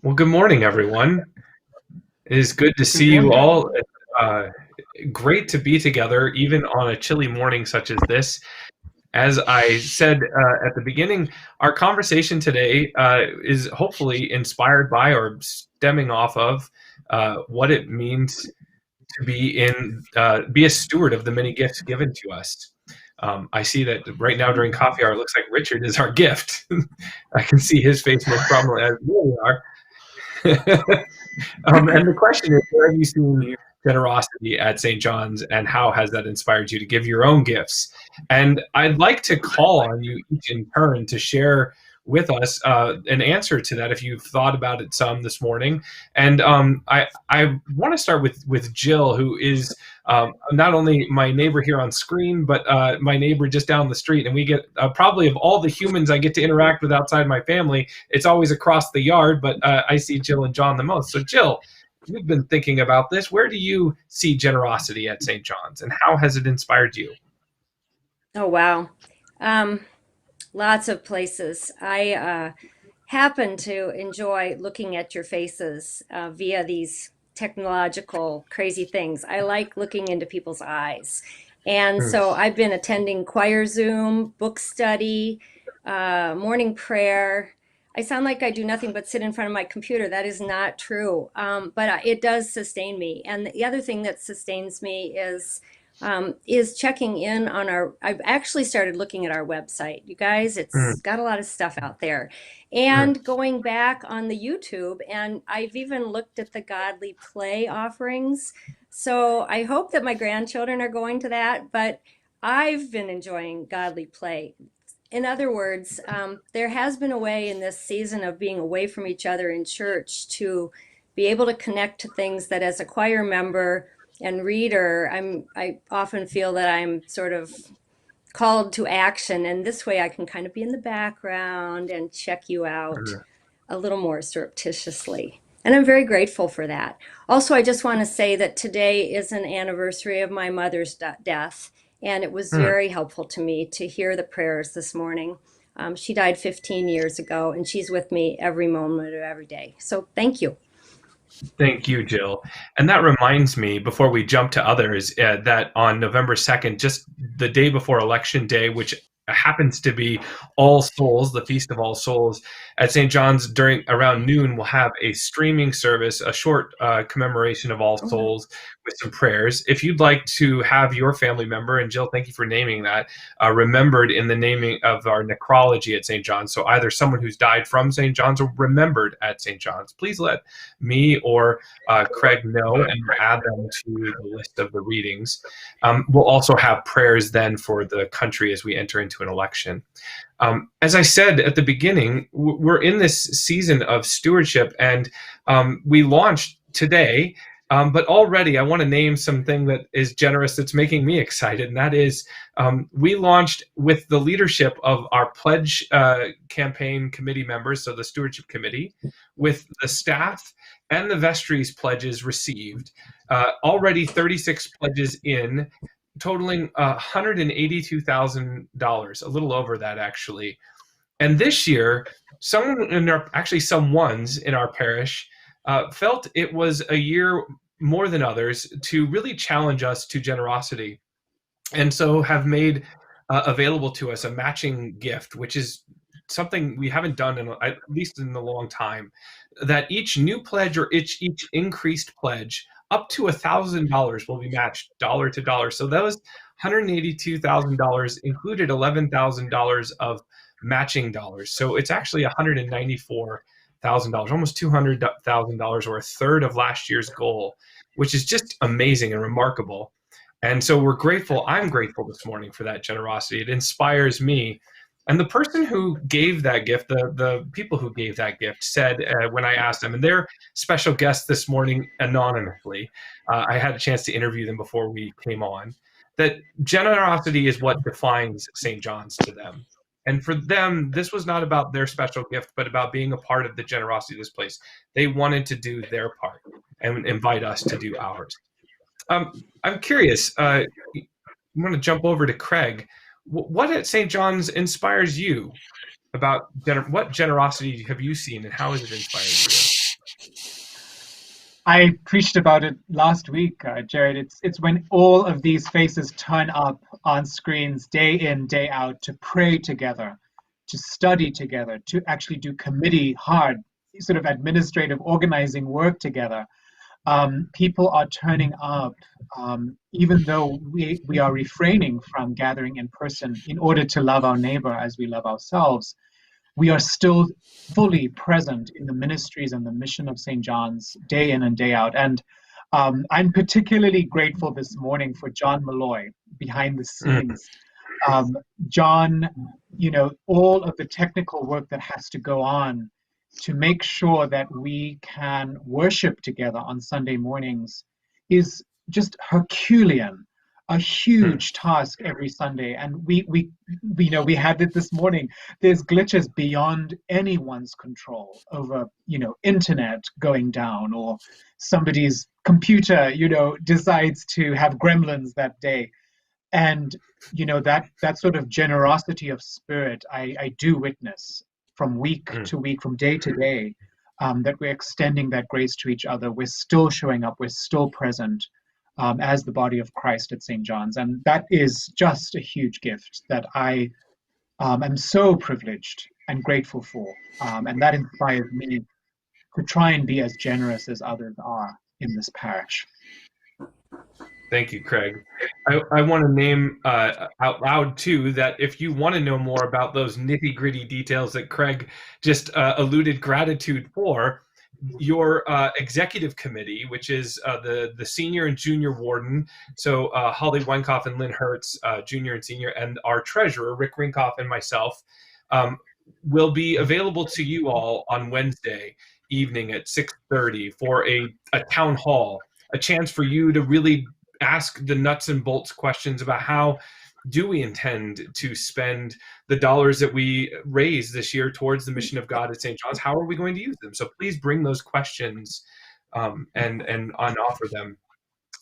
Well, good morning, everyone. It is good to Good see you morning. all. Uh, Great to be together, even on a chilly morning such as this. As I said at the beginning, our conversation today is hopefully inspired by or stemming off of what it means to be a steward of the many gifts given to us. I see that right now during coffee hour, it looks like Richard is our gift. I can see his face most prominently as we are. And the question is, where have you seen generosity at St. John's, and how has that inspired you to give your own gifts? And I'd like to call on you each in turn to share with us an answer to that if you've thought about it some this morning. And I want to start with Jill, who is not only my neighbor here on screen, but my neighbor just down the street. And we get probably of all the humans I get to interact with outside my family, it's always across the yard, but I see Jill and John the most. So, Jill, you've been thinking about this. Where do you see generosity at St. John's, and how has it inspired you? Oh, wow. Um, Lots of places. I happen to enjoy looking at your faces via these technological crazy things. I like looking into people's eyes. And Mm, so I've been attending choir Zoom, book study, morning prayer. I sound like I do nothing but sit in front of my computer. That is not true. But it does sustain me. And the other thing that sustains me is checking in on our. I've actually started looking at our website. You guys, mm, it's got a lot of stuff out there. mm. And going back on the YouTube, and I've even looked at the Godly Play offerings. So I hope that my grandchildren are going to that, but I've been enjoying Godly Play. In other words, there has been a way in this season of being away from each other in church to be able to connect to things that, as a choir member and reader, I often feel that I'm sort of called to action, and this way I can kind of be in the background and check you out Mm. a little more surreptitiously. And I'm very grateful for that. Also, I just want to say that today is an anniversary of my mother's death, and it was Mm. very helpful to me to hear the prayers this morning. She died 15 years ago, and she's with me every moment of every day. So thank you. Thank you, Jill. And that reminds me, before we jump to others, that on November 2nd, just the day before Election Day, which happens to be All Souls, the Feast of All Souls, at St. John's during around noon, we'll have a streaming service, a short commemoration of All Oh, wow. Souls with some prayers. If you'd like to have your family member, and Jill, thank you for naming that, remembered in the naming of our necrology at St. John's, so either someone who's died from St. John's or remembered at St. John's, please let me or Craig know, and we'll add them to the list of the readings. We'll also have prayers then for the country as we enter into an election. As I said at the beginning, we're in this season of stewardship, and we launched today. But already, I want to name something that is generous that's making me excited, and that is we launched with the leadership of our pledge campaign committee members, so the stewardship committee, with the staff and the vestries pledges received. Already 36 pledges in, totaling $182,000, a little over that actually. And this year, some ones in our parish felt it was a year more than others to really challenge us to generosity, and so have made available to us a matching gift, which is something we haven't done at least in a long time. That each new pledge or each increased pledge up to $1,000 will be matched dollar to dollar. So those $182,000 included $11,000 of matching dollars. So it's actually $194,000, almost $200,000, or a third of last year's goal, which is just amazing and remarkable. And so we're grateful. I'm grateful this morning for that generosity. It inspires me. And the person who gave that gift, the people who gave that gift, said when I asked them, and they're special guests this morning anonymously, I had a chance to interview them before we came on, that generosity is what defines St. John's to them. And for them, this was not about their special gift, but about being a part of the generosity of this place. They wanted to do their part and invite us to do ours. I'm curious. I'm going to jump over to Craig. What at St. John's inspires you about what generosity have you seen, and how has it inspired you? I preached about it last week, Jared. It's when all of these faces turn up on screens day in, day out to pray together, to study together, to actually do committee hard, sort of administrative organizing work together. People are turning up, even though we are refraining from gathering in person in order to love our neighbor as we love ourselves. We are still fully present in the ministries and the mission of St. John's day in and day out. And I'm particularly grateful this morning for John Malloy behind the Mm, scenes. John, all of the technical work that has to go on to make sure that we can worship together on Sunday mornings is just Herculean, a mm, huge task every Sunday. And we had it this morning. There's glitches beyond anyone's control over, internet going down, or somebody's computer, decides to have gremlins that day. And that sort of generosity of spirit, I do witness from week mm. to week, from day to day, that we're extending that grace to each other. We're still showing up, we're still present, as the body of Christ at St. John's. And that is just a huge gift that I am so privileged and grateful for. And that inspires me to try and be as generous as others are in this parish. Thank you, Craig. I want to name out loud too that if you want to know more about those nitty gritty details that Craig just alluded gratitude for, your executive committee, which is the senior and junior warden, so Holly Weinkoff and Lynn Hertz, junior and senior, and our treasurer Rick Rinkoff and myself, um, will be available to you all on Wednesday evening at 6:30 for a town hall, a chance for you to really ask the nuts and bolts questions about how do we intend to spend the dollars that we raise this year towards the mission of God at St. John's? How are we going to use them? So please bring those questions and offer them.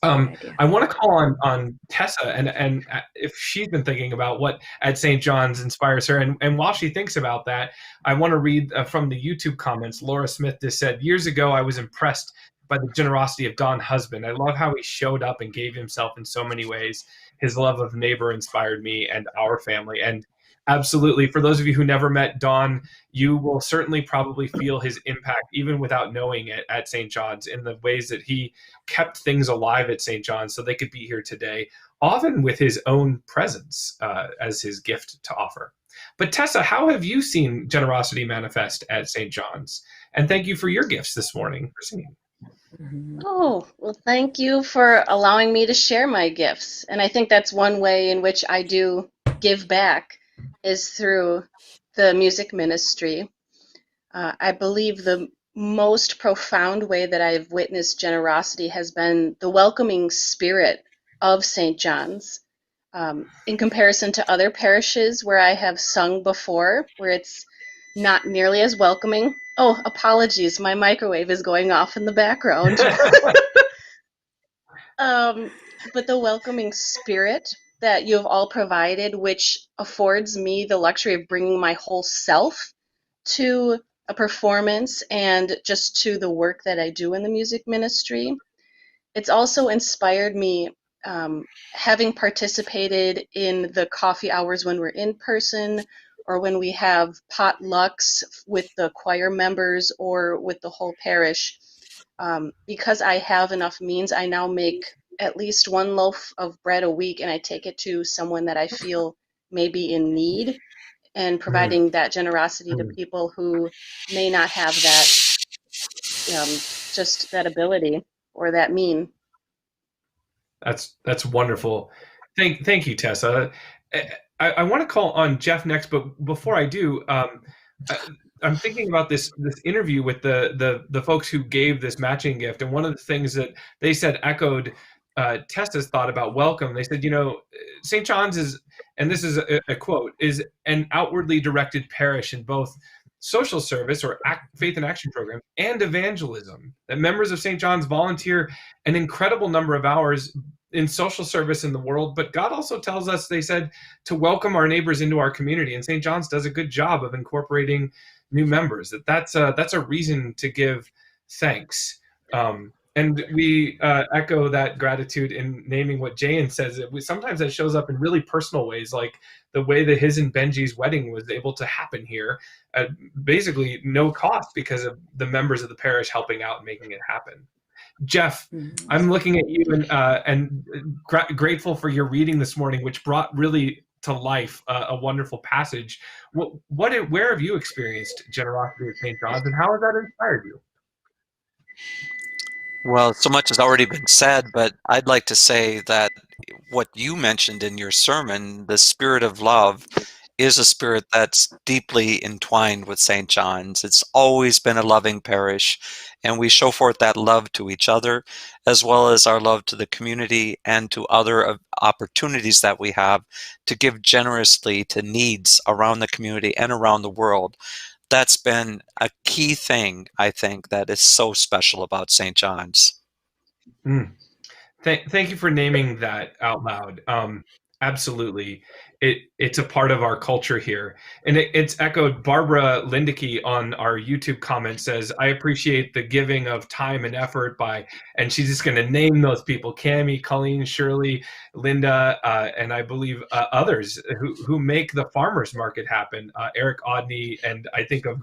Good idea. I want to call on Tessa and if she's been thinking about what at St. John's inspires her, and while she thinks about that, I want to read from the YouTube comments. Laura Smith just said, "Years ago, I was impressed by the generosity of Don Husband. I love how he showed up and gave himself in so many ways. His love of neighbor inspired me and our family." And absolutely, for those of you who never met Don, you will certainly probably feel his impact even without knowing it at St. John's in the ways that he kept things alive at St. John's so they could be here today, often with his own presence as his gift to offer. But Tessa, how have you seen generosity manifest at St. John's? And thank you for your gifts this morning for singing. Mhm. Oh, well, thank you for allowing me to share my gifts. And I think that's one way in which I do give back is through the music ministry. I believe the most profound way that I've witnessed generosity has been the welcoming spirit of St. John's. In comparison to other parishes where I have sung before, where it's not nearly as welcoming. Oh, apologies, my microwave is going off in the background. But the welcoming spirit that you have all provided, which affords me the luxury of bringing my whole self to a performance and just to the work that I do in the music ministry. It's also inspired me, having participated in the coffee hours when we're in person or when we have potlucks with the choir members or with the whole parish. Because I have enough means, I now make at least one loaf of bread a week and I take it to someone that I feel may be in need, and Mm, providing that generosity to mm. people who may not have that, just that ability or that mean. That's wonderful. Thank you, Tessa. I want to call on Jeff next, but before I do, I, I'm thinking about this interview with the folks who gave this matching gift, and one of the things that they said echoed Tessa's thought about welcome. They said, St. John's is, and this is a quote, is an outwardly directed parish in both social service or faith and action program and evangelism. That members of St. John's volunteer an incredible number of hours in social service in the world, but God also tells us, they said, to welcome our neighbors into our community, and St. John's does a good job of incorporating new members. That's a reason to give thanks. And we echo that gratitude in naming what Jayan says. Sometimes that shows up in really personal ways, like the way that his and Benji's wedding was able to happen here at basically no cost because of the members of the parish helping out and making it happen. Jeff, I'm looking at you and grateful for your reading this morning, which brought really to life a wonderful passage. Where have you experienced generosity at St. John's, and how has that inspired you? Well, so much has already been said, but I'd like to say that what you mentioned in your sermon, the spirit of love, is a spirit that's deeply entwined with St. John's. It's always been a loving parish, and we show forth that love to each other, as well as our love to the community and to other opportunities that we have to give generously to needs around the community and around the world. That's been a key thing, I think, that is so special about St. John's. Thank you for naming that out loud. Absolutely. It's a part of our culture here. And it's echoed. Barbara Lindeke on our YouTube comment says, I appreciate the giving of time and effort by, and she's just going to name those people, Cammie, Colleen, Shirley, Linda, and I believe others who make the farmers market happen. Eric Odney, and I think of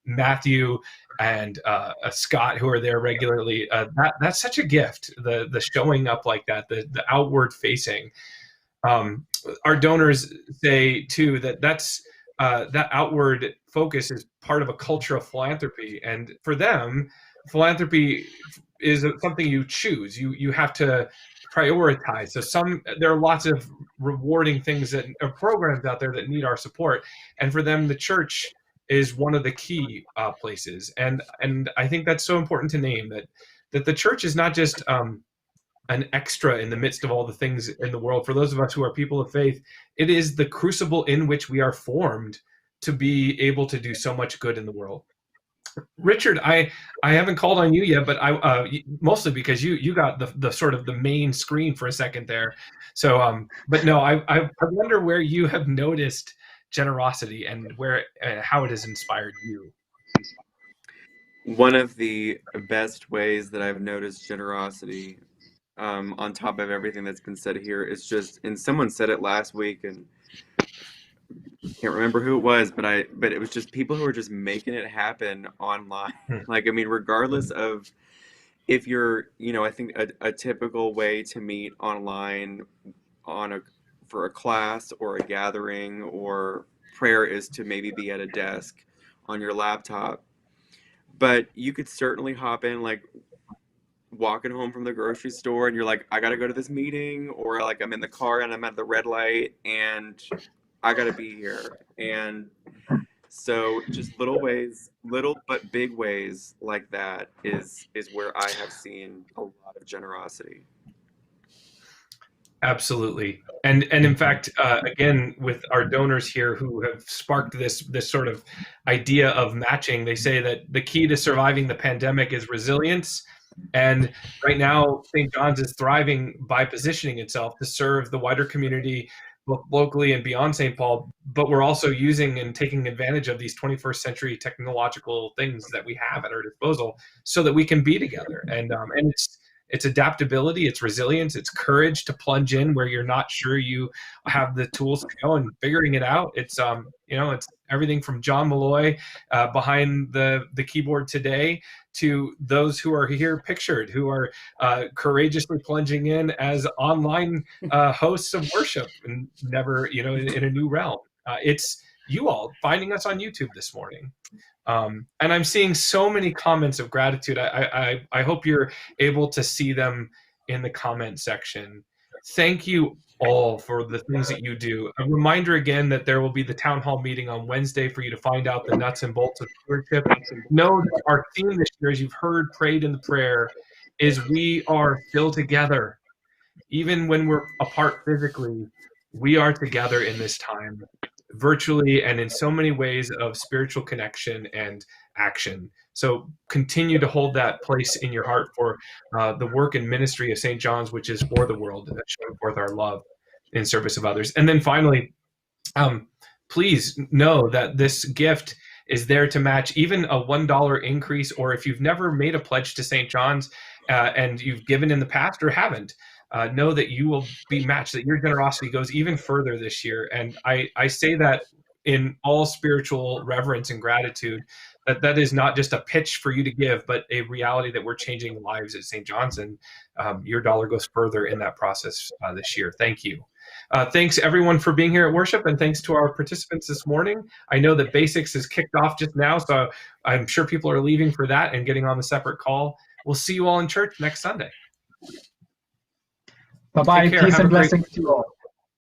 Matthew and Scott, who are there regularly. That's such a gift, the showing up like that, the outward facing. Our donors say too that's that outward focus is part of a culture of philanthropy, and for them, philanthropy is something you choose. You have to prioritize. So there are lots of rewarding things that are programs out there that need our support, and for them, the church is one of the key places. And I think that's so important to name that the church is not just an extra in the midst of all the things in the world. For those of us who are people of faith, it is the crucible in which we are formed to be able to do so much good in the world. Richard, I haven't called on you yet, but mostly because you got the sort of the main screen for a second there. So, but no, I wonder where you have noticed generosity and how it has inspired you. One of the best ways that I've noticed generosity, on top of everything that's been said here, is just, and someone said it last week, and can't remember who it was, but it was just people who are just making it happen online. Like, I mean, regardless of if you're, I think a typical way to meet online for a class or a gathering or prayer is to maybe be at a desk on your laptop. But you could certainly hop in, like walking home from the grocery store, and you're like, I gotta go to this meeting, or like I'm in the car and I'm at the red light and I gotta be here. And so just little but big ways like that is where I have seen a lot of generosity. Absolutely. And in fact, again, with our donors here who have sparked this sort of idea of matching, they say that the key to surviving the pandemic is resilience. And right now, St. John's is thriving by positioning itself to serve the wider community, both locally and beyond St. Paul. But we're also using and taking advantage of these 21st century technological things that we have at our disposal so that we can be together. And it's adaptability, it's resilience, it's courage to plunge in where you're not sure you have the tools to go and figuring it out. It's it's everything from John Malloy behind the keyboard today to those who are here pictured, who are courageously plunging in as online hosts of worship and never, in a new realm. It's you all finding us on YouTube this morning. And I'm seeing so many comments of gratitude. I hope you're able to see them in the comment section. Thank you all for the things that you do. A reminder again that there will be the town hall meeting on Wednesday for you to find out the nuts and bolts of stewardship. Know that our theme this year, as you've heard prayed in the prayer, is we are still together. Even when we're apart physically, we are together in this time, virtually and in so many ways of spiritual connection and action. So continue to hold that place in your heart for the work and ministry of St. John's, which is for the world, showing forth our love in service of others. And then finally, please know that this gift is there to match even a $1 increase, or if you've never made a pledge to St. John's and you've given in the past or haven't, know that you will be matched, that your generosity goes even further this year. And I say that in all spiritual reverence and gratitude, that is not just a pitch for you to give, but a reality that we're changing lives at St. John's, and your dollar goes further in that process this year. Thank you. Thanks everyone for being here at worship, and thanks to our participants this morning. I know that Basics is kicked off just now, so I'm sure people are leaving for that and getting on the separate call. We'll see you all in church next Sunday. Bye-bye. Take care. Peace Have and a great- blessings to you all.